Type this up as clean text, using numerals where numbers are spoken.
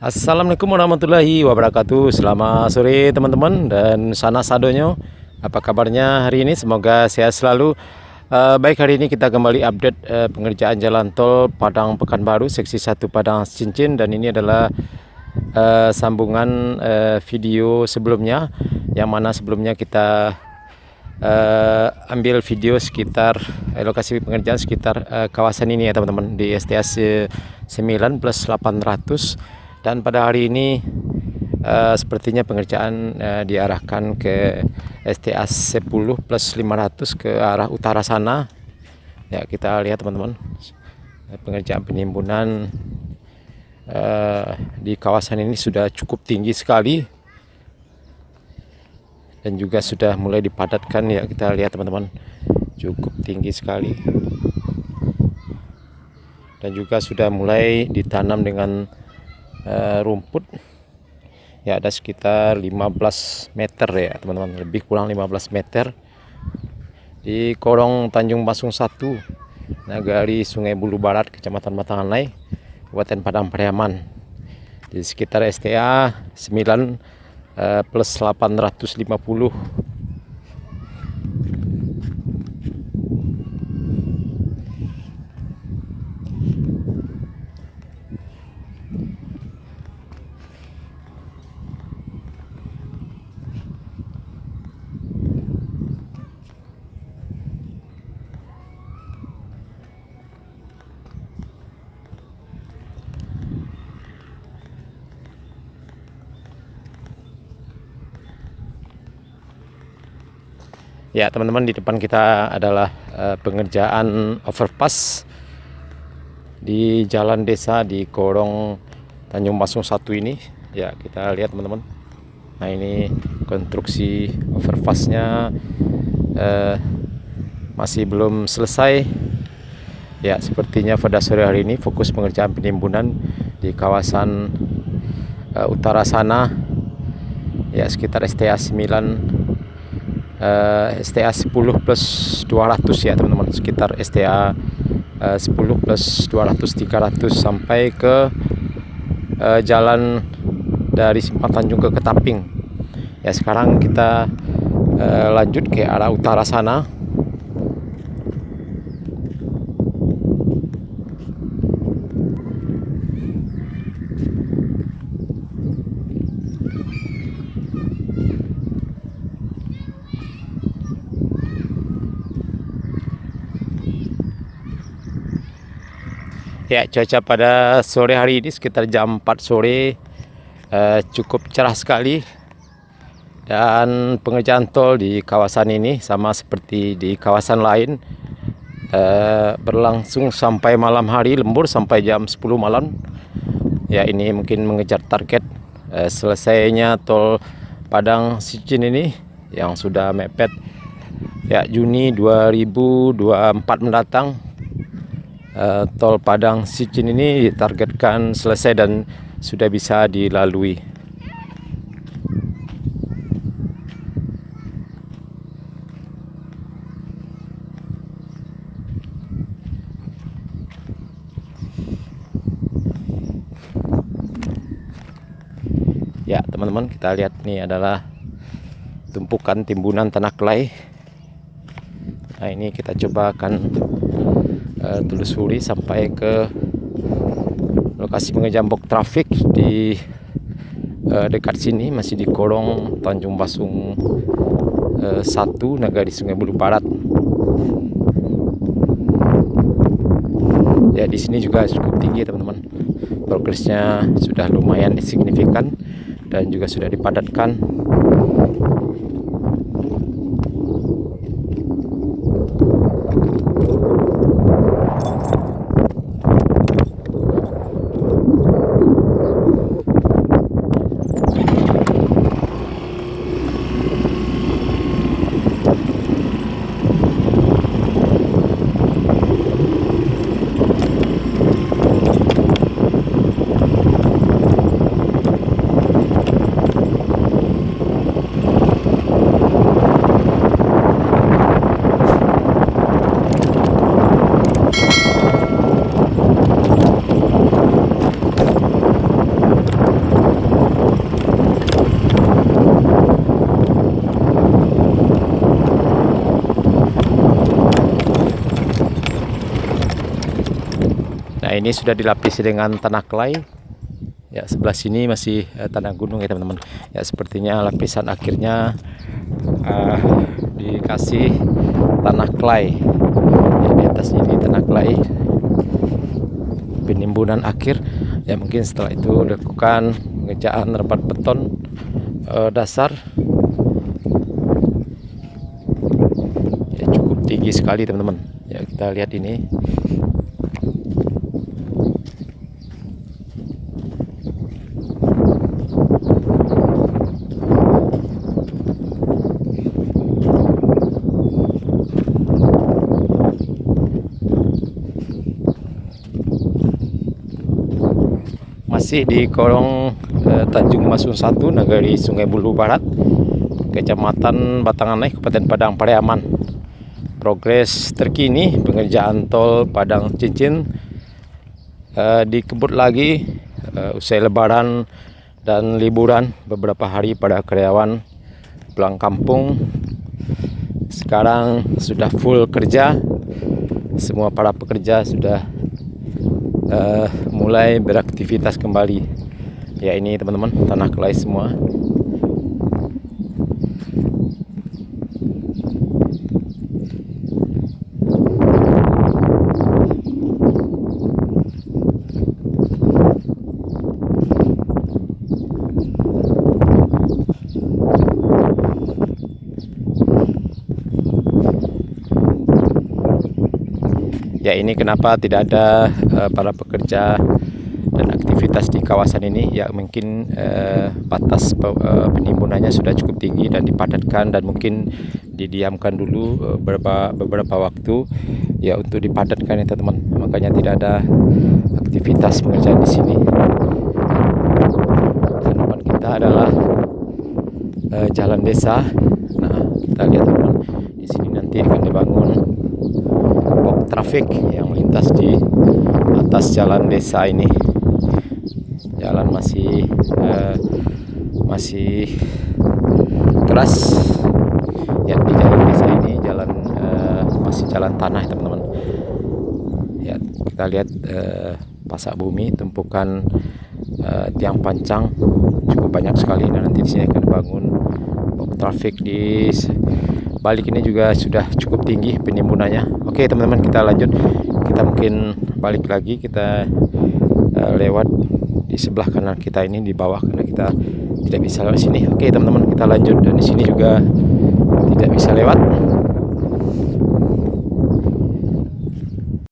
Assalamualaikum warahmatullahi wabarakatuh. Selamat sore teman-teman dan sana sadonyo. Apa kabarnya hari ini? Semoga sehat selalu. Baik, hari ini kita kembali update pengerjaan jalan tol Padang Pekanbaru seksi 1 Padang Cincin, dan ini adalah sambungan video sebelumnya, yang mana sebelumnya kita ambil video sekitar lokasi pengerjaan sekitar kawasan ini ya teman-teman, di STS 9 plus 800. Dan pada hari ini sepertinya pengerjaan diarahkan ke STA 10 plus 500 ke arah utara sana. Ya, kita lihat teman-teman, pengerjaan penimbunan di kawasan ini sudah cukup tinggi sekali dan juga sudah mulai dipadatkan ya. Kita lihat teman-teman, cukup tinggi sekali dan juga sudah mulai ditanam dengan rumput ya. Ada sekitar 15 meter ya teman-teman, lebih kurang 15 meter di Korong Tanjung Basung 1, Nagari Sungai Bulu Barat, Kecamatan Batanganai, Kabupaten Padang Pariaman, di sekitar STA 9 plus 850. Ya teman-teman, di depan kita adalah pengerjaan overpass di jalan desa di Korong Tanjung Basung 1 ini. Ya, kita lihat teman-teman. Nah, ini konstruksi overpassnya masih belum selesai. Ya, sepertinya pada sore hari ini fokus pengerjaan penimbunan di kawasan utara sana. Ya, sekitar STA 9 STA 10 plus 200 ya teman-teman, sekitar STA 10 plus 200 300 sampai ke jalan dari Simpang Tanjung ke Ketaping. Ya, sekarang kita lanjut ke arah utara sana. Ya, cuaca pada sore hari ini sekitar jam 4 sore cukup cerah sekali, dan pengerjaan tol di kawasan ini sama seperti di kawasan lain berlangsung sampai malam hari, lembur sampai jam 10 malam. Ya, ini mungkin mengejar target selesainya tol Padang Cincin ini yang sudah mepet ya, Juni 2024 mendatang. Tol Padang Cincin ini ditargetkan selesai dan sudah bisa dilalui. Ya teman-teman, kita lihat ini adalah tumpukan timbunan tanah kelai. Nah, ini kita coba akan telusuri sampai ke lokasi pengerjaan box trafik di dekat sini, masih di Korong Tanjung Basung 1, Nagari Sungai Bulu Barat. Ya, di sini juga cukup tinggi teman-teman, progresnya sudah lumayan signifikan dan juga sudah dipadatkan. Nah, ini sudah dilapisi dengan tanah clay. Ya, sebelah sini masih tanah gunung ya teman-teman. Ya, sepertinya lapisan akhirnya dikasih tanah clay. Ya, di atasnya ini tanah clay. Penimbunan akhir. Ya, mungkin setelah itu dilakukan pengerjaan rebat beton dasar. Ya, cukup tinggi sekali teman-teman. Ya, kita lihat ini. Masih di kolong Tanjung Masung 1, Nagari Sungai Bulu Barat, Kecamatan Batanganai, Kabupaten Padang Pariaman. Progres terkini pengerjaan tol Padang Cincin dikebut lagi usai lebaran dan liburan beberapa hari pada karyawan pulang kampung. Sekarang sudah full kerja, semua para pekerja sudah mulai beraktivitas kembali. Ya, ini teman-teman tanah clay semua. Ya, ini kenapa tidak ada para pekerja dan aktivitas di kawasan ini. Ya, mungkin batas penimbunannya sudah cukup tinggi dan dipadatkan, dan mungkin didiamkan dulu beberapa waktu ya untuk dipadatkan ya teman-teman. Makanya tidak ada aktivitas pengerjaan di sini. Harapan kita adalah jalan desa. Nah, kita lihat teman-teman, di sini nanti akan dibangun box traffic yang melintas di atas jalan desa ini. Jalan masih keras ya. Di jalan desa ini masih jalan tanah teman-teman. Ya, kita lihat pasak bumi, tumpukan tiang pancang cukup banyak sekali, dan nanti di sini akan dibangun box traffic. Di balik ini juga sudah cukup tinggi penimbunannya. Oke teman-teman, kita lanjut. Kita mungkin balik lagi, kita lewat di sebelah kanan kita ini, di bawah, karena kita tidak bisa lewat sini. Oke teman-teman, kita lanjut. Dan di sini juga tidak bisa lewat.